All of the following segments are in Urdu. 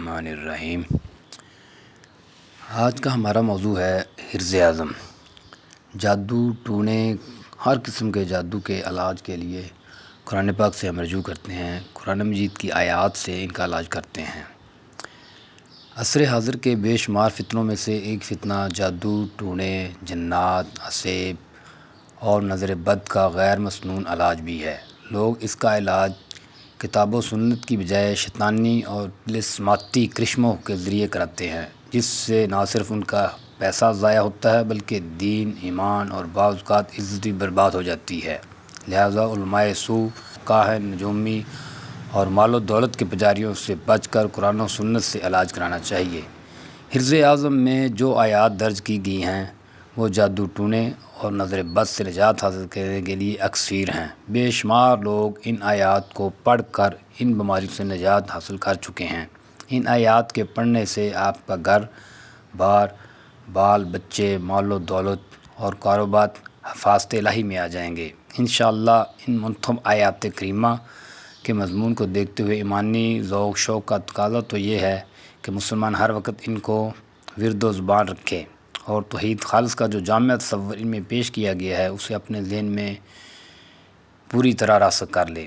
الرحمن الرحیم۔ آج کا ہمارا موضوع ہے حرز اعظم۔ جادو ٹونے ہر قسم کے جادو کے علاج کے لیے قرآن پاک سے ہم رجوع کرتے ہیں، قرآن مجید کی آیات سے ان کا علاج کرتے ہیں۔ عصر حاضر کے بے شمار فتنوں میں سے ایک فتنہ جادو ٹونے، جنات، عصیب اور نظر بد کا غیر مسنون علاج بھی ہے۔ لوگ اس کا علاج کتاب و سنت کی بجائے شیطانی اور طلسماتی کرشموں کے ذریعے کراتے ہیں، جس سے نہ صرف ان کا پیسہ ضائع ہوتا ہے بلکہ دین، ایمان اور بعض اوقات عزت بھی برباد ہو جاتی ہے۔ لہذا علماء سو، کاہن، نجومی اور مال و دولت کے پجاریوں سے بچ کر قرآن و سنت سے علاج کرانا چاہیے۔ حرز اعظم میں جو آیات درج کی گئی ہیں وہ جادو ٹونے اور نظر بد سے نجات حاصل کرنے کے لیے اکثیر ہیں۔ بے شمار لوگ ان آیات کو پڑھ کر ان بیماریوں سے نجات حاصل کر چکے ہیں۔ ان آیات کے پڑھنے سے آپ کا گھر بار، بال بچے، مال و دولت اور کاروبار حفاظت الہی میں آ جائیں گے۔ انشاءاللہ ان منتخب آیات کریمہ کے مضمون کو دیکھتے ہوئے ایمانی ذوق شوق کا تقاضا تو یہ ہے کہ مسلمان ہر وقت ان کو ورد و زبان رکھے اور توحید خالص کا جو جامع تصور ان میں پیش کیا گیا ہے اسے اپنے ذہن میں پوری طرح راسخ کر لے۔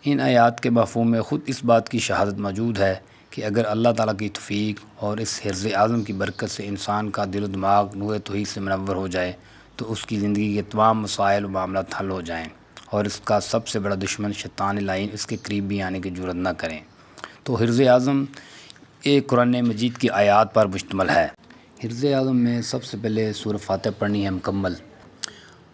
ان آیات کے مفہوم میں خود اس بات کی شہادت موجود ہے کہ اگر اللہ تعالیٰ کی توفیق اور اس حرز اعظم کی برکت سے انسان کا دل و دماغ نور توحید سے منور ہو جائے تو اس کی زندگی کے تمام مسائل و معاملات حل ہو جائیں اور اس کا سب سے بڑا دشمن شیطان لعین اس کے قریب بھی آنے کی جرات نہ کریں۔ تو حرز اعظم ایک قرآن مجید کی آیات پر مشتمل ہے۔ حرز اعظم میں سب سے پہلے سورہ فاتحہ پڑھنی ہے مکمل،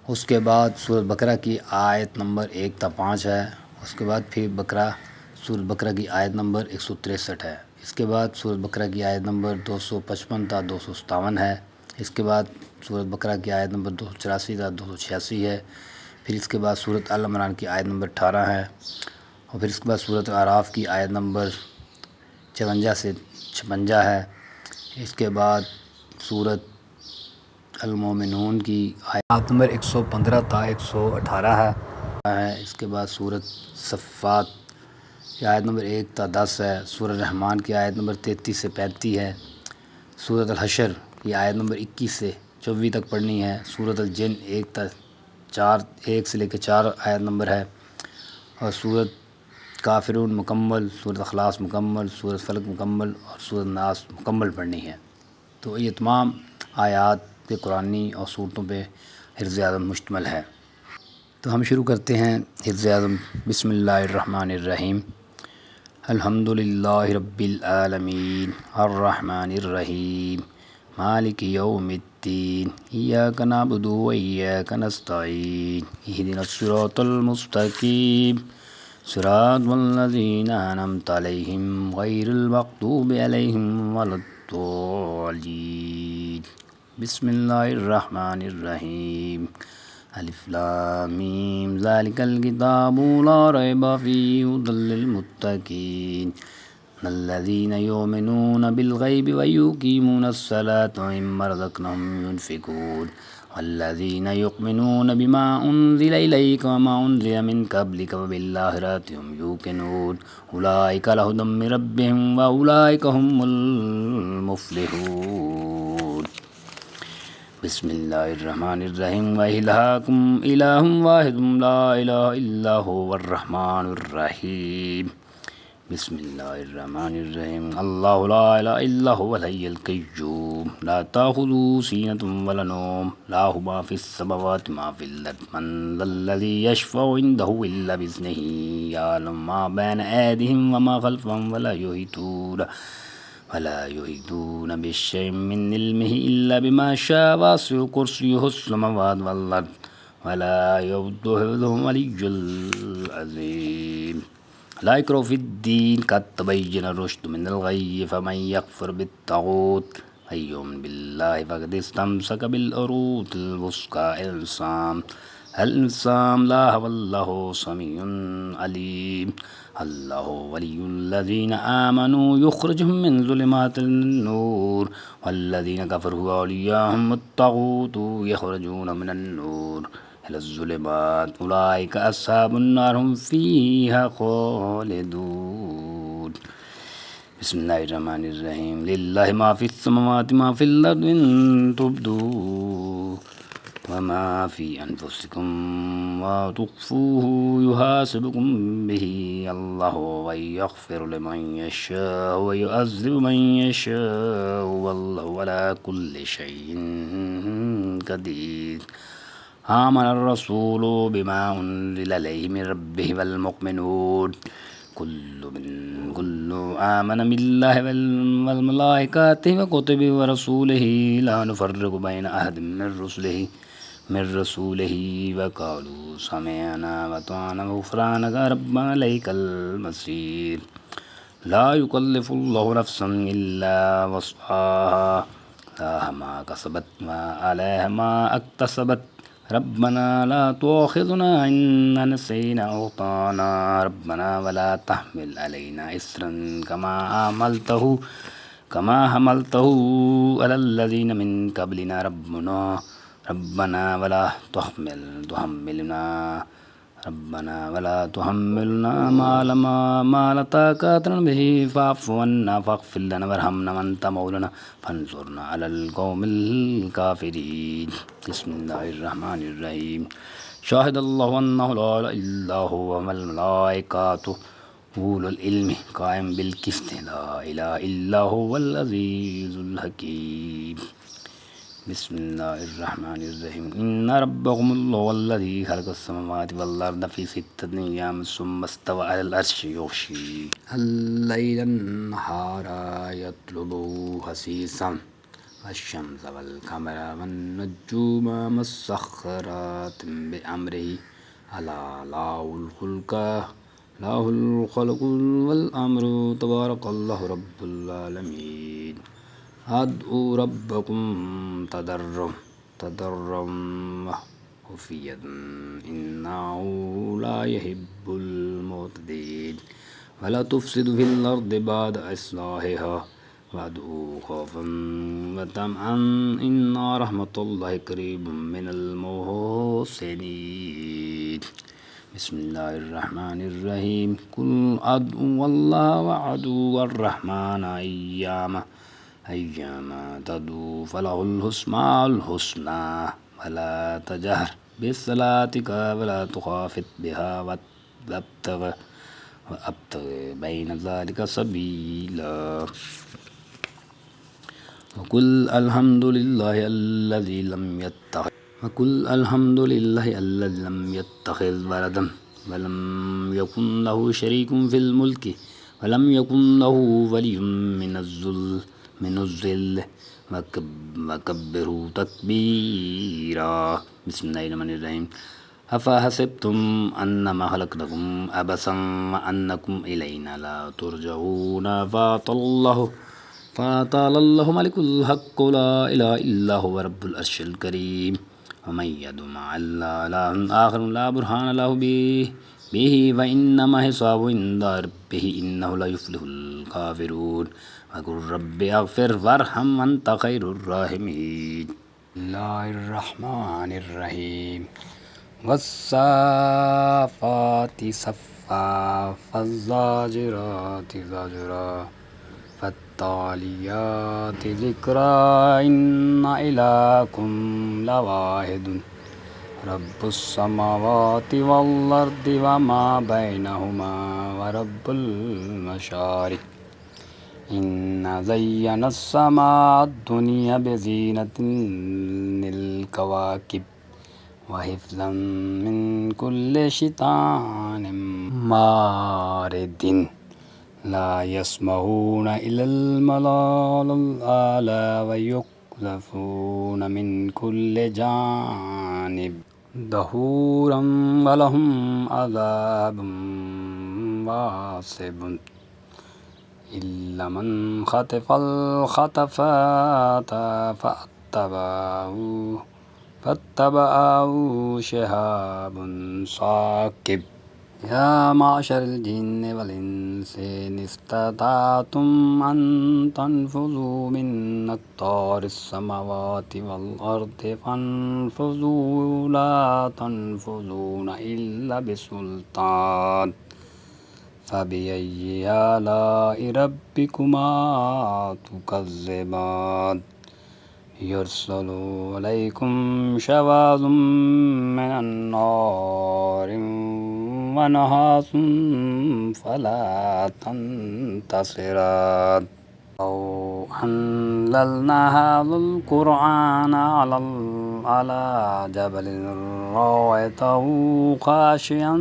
اس کے بعد سورہ بقرہ کی آیت نمبر 1 تا 5 ہے، اس کے بعد پھر سورہ بقرہ کی آیت نمبر 163 ہے، اس کے بعد سورہ بقرہ کی آیت نمبر 255 تا 257 ہے، اس کے بعد سورہ بقرہ کی آیت نمبر 284 تا 286 ہے، پھر اس کے بعد سورۃ آل عمران کی آیت نمبر 18 ہے، اور پھر اس کے بعد سورۃ اعراف کی آیت نمبر 54 سے 56 ہے، اس کے بعد سورۃ المومنون کی آیت نمبر 115 تا 118 ہے، اس کے بعد سورۃ صفات کی آیت نمبر 1 تا 10 ہے، سورۃ رحمان کی آیت نمبر 33 سے 35 ہے، سورۃ الحشر کی آیت نمبر 21 سے 24 تک پڑھنی ہے، سورۃ الجن 1 سے لے کے 4 آیت نمبر ہے، اور سورۃ کافرون مکمل، سورۃ اخلاص مکمل، سورۃ فلق مکمل اور سورۃ ناس مکمل پڑھنی ہے۔ تو یہ تمام آیات کے قرآنی اور صورتوں پہ حرز اعظم مشتمل ہے۔ تو ہم شروع کرتے ہیں حرز اعظم۔ بسم اللہ الرحمن الرحیم۔ الحمدللہ رب العالمین الرحمن الرحیم مالک یوم الدین ایاک نعبد و ایاک نستعین اہدنا الصراط المستقیم صراط الذین انعمت علیہم غیر المغضوب علیہم ولا الضالین۔ بسم اللہ الرحمن الرحیم۔ الف لام میم ذالک الکتاب لا ریب فیہ ھدی للمتقین الذین یؤمنون بالغیب ویقیمون الصلاة ومما رزقناہم ینفقون والذین یؤمنون بما انزل الیک وما انزل من قبلک وبالآخرۃ ھم یوقنون اولئک علی ھدی من ربہم واولئک ھم المفلحون۔ بسم اللہ الرحمن الرحیم وإلہکم الہ واحد لا الہ الا ھو الرحمن الرحیم۔ بسم اللہ الرحمن الرحیم اللہ لا الہ الا ھو الحی القیوم لا تأخذہ سنۃ ولا نوم لہ ما فی السماوات ما فی الارض من ذا الذی یشفع عندہ الا بإذنہ یعلم ما بین ایدیہم وما خلفہم ولا یحیطون بشیء من علمہ الا بما شاء وسع کرسیہ السماوات والارض ولا یؤودہ حفظہما العلی العظیم۔ لا اکرہ فی الدین قد تبین الرشد من الغی فمن یکفر بالطاغوت ویؤمن باللہ فقد استمسک بالعروۃ الوثقی۔ الانسان لا واللہ سمیع علیم۔ اللہ ولی الذین آمنوا یخرجہم من ظلمات النور والذین کفروا اولیاءہم الطاغوت یخرجون من النور الی الظلمات اولئک اصحاب النار ھم فیہا خالدون۔ بسم اللہ الرحمن الرحیم للہ ما فی السماوات ما فی الارض ان تبدوا وما فی انفسکم وتخفوه یحاسبکم به اللہ ویغفر لمن یشاء ویعذب من یشاء واللہ علی کل شیء قدیر آمن الرسول بما انزل الیہ من ربہ والمؤمنون كل آمن بالله والملائكة وكتبه ورسوله لا نفرق بين أحد من رسوله وقالوا سمعنا وأطعنا غفرانك ربنا إليك المصير لا يكلف الله نفسا إلا وسعها لها ما كسبت وعليها ما اكتسبت ربنا لا تؤاخذنا إن نسينا أو أخطأنا ربنا ولا تحمل علينا إصرا كما حملته على الذين من قبلنا ربنا ولا تحملنا ما لا طاقة لنا به فاعف عنا واغفر لنا وارحمنا وأنت مولانا فانصرنا على القوم الكافرين بسم الله الرحمن الرحيم شاهد الله أنه لا إله إلا هو والملائكة أولو العلم قائم بالقسط لا إله إلا هو العزيز الحكيم بسم الله الرحمن الرحيم إن ربكم الله الذي خلق السماوات والأرض في 6 أيام ثم استوى على العرش يغشي الليل النهار يطلبه حثيثا والشمس والقمر والنجوم مسخرات بأمره ألا له الخلق والأمر تبارك الله رب العالمين ادعوا ربكم تضرعا وخفيا إنه لا يحب المعتدين ولا تفسدوا في الأرض بعد إصلاحها وادعوا خوفا وطمعا إن رحمة الله قريب من المحسنين بسم الله الرحمن الرحيم قل ادعوا الله وادعوا الرحمن أيما تدعوا فله الأسماء الحسنى ولا تجهر بصلاتك ولا تخافت بها وابتغ بين ذلك سبيلا وقل الحمد لله الذي لم يتخذ ولدا ولم يكن له شريك في الملك ولم يكن له ولي من الذل وكبره تكبيرا بسم الله الرحمن الرحيم أفحسبتم أنما خلقناكم عبثا وأنكم إلينا لا ترجعون فتعالى الله ملك الحق لا إله إلا هو رب العرش الكريم ومن يدع مع الله إلها آخر لا برهان له به فإنما حسابه عند ربه إنه لا يفلح الكافرون وقل رب اغفر وارحم وأنت خير الراحمين بسم الله الرحمن الرحيم والصافات صفا فالزاجرات زجرا فالتاليات ذكرا إن إلهكم لواحد رب السماوات والأرض وما بينهما ورب المشارق إن زينا السماء الدنيا بزينة للكواكب وحفظا من كل شيطان مارد لا يسمعون إلى الملأ الأعلى ويقذفون من كل جانب دحورا ولهم عذاب واصب إلا من خطف الخطفات فاتبعه شهاب ثاقب يا معشر الجن والإنس إن استطعتم أن تنفذوا من أقطار السماوات والأرض فانفذوا لا تنفذون إلا بسلطان فبأي آلاء ربكما تكذبان يرسل عليكم شواظ من النار ونحاس فلا تنتصران لو أنزلنا هذا القرآن على جبل رأيته خاشعا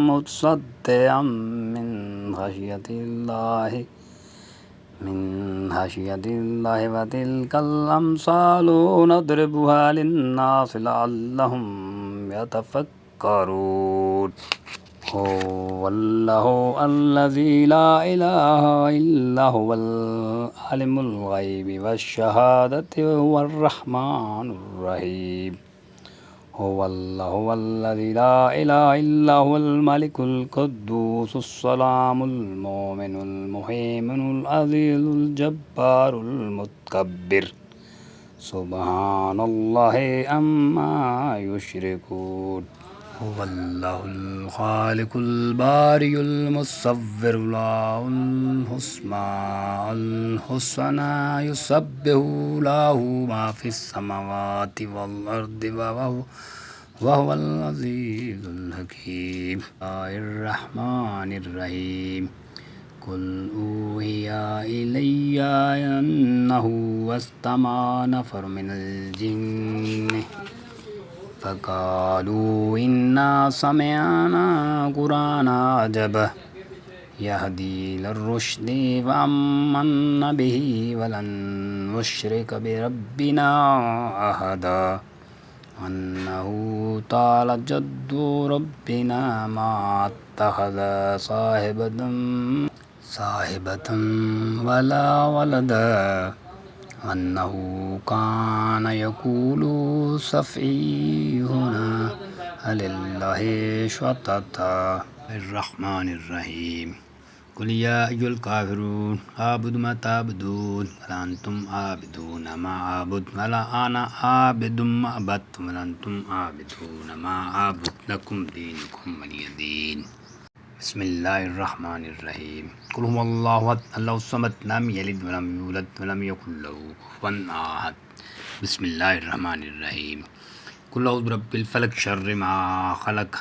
متصدعا من خشية الله وتلك الأمثال نضربها للناس لعلهم يتفكرون هو الله الذي لا إله إلا هو العالم الغيب والشهادة هو الرحمن الرحيم هو الله الذي لا إله إلا هو الملك القدوس السلام المؤمن المهيمن العزيز الجبار المتكبر سبحان الله عما يشركون هو الله الخالق البارئ المصور له الأسماء الحسنى يسبح له ما في السماوات والأرض وهو العزيز الحكيم الرحمن الرحيم قل أوحي إلي أنه استمع نفر من الجن فقالوا إنا سمعنا قرآنا عجبا يهدي للرشد فآمنا به ولن نشرك بربنا أحدا أنه تعالى جد ربنا ما اتخذ صاحبة ولا ولدا أنه كان يقول سفيهنا لله شططا الرحمن الرحيم قل يا أيها الكافرون أعبد ما تعبدون ولا أنتم عابدون ما أعبد ولا أنا عابد ما عبدتم ولا أنتم عابدون ما أعبد لكم دينكم ولي دين بسم الله الرحمن الرحيم قل هو الله أحد الله الصمد لم يلد ولم يولد ولم يكن له كفوا أحد بسم الله الرحمن الرحيم قل أعوذ برب الفلق شر ما خلق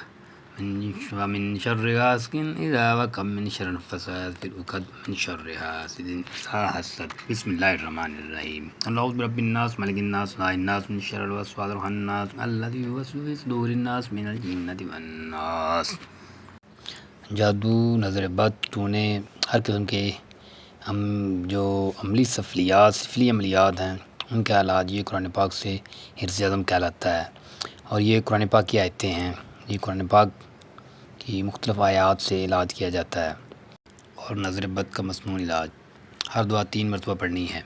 ومن شر غاسق إذا وقب من شر النفاثات في العقد من شر حاسد إذا حسد بسم الله الرحمن الرحيم قل أعوذ برب الناس ملك الناس إله الناس من شر الوسواس الخناس الذي يوسوس في صدور الناس من الجنة والناس جادو، نظر بد، ٹونے، ہر قسم کے جو سفلی عملیات ہیں ان کا علاج یہ قرآن پاک سے حرز اعظم کہلاتا ہے، اور یہ قرآن پاک کی آیتیں ہیں، یہ قرآن پاک کی مختلف آیات سے علاج کیا جاتا ہے، اور نظر بد کا مسنون علاج ہر دعا 3 مرتبہ پڑھنی ہے۔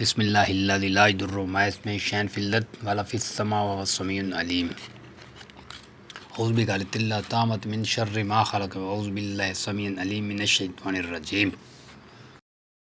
بسم اللہ الذی لا یضر مع اسمہ شیء فی الارض ولا فی السماء وهو السمیع العلیم۔ اعوذ بکلمۃ اللہ التامۃ من شر ما خلق واعوذ باللہ السمیع العلیم من الشیطان الرجیم۔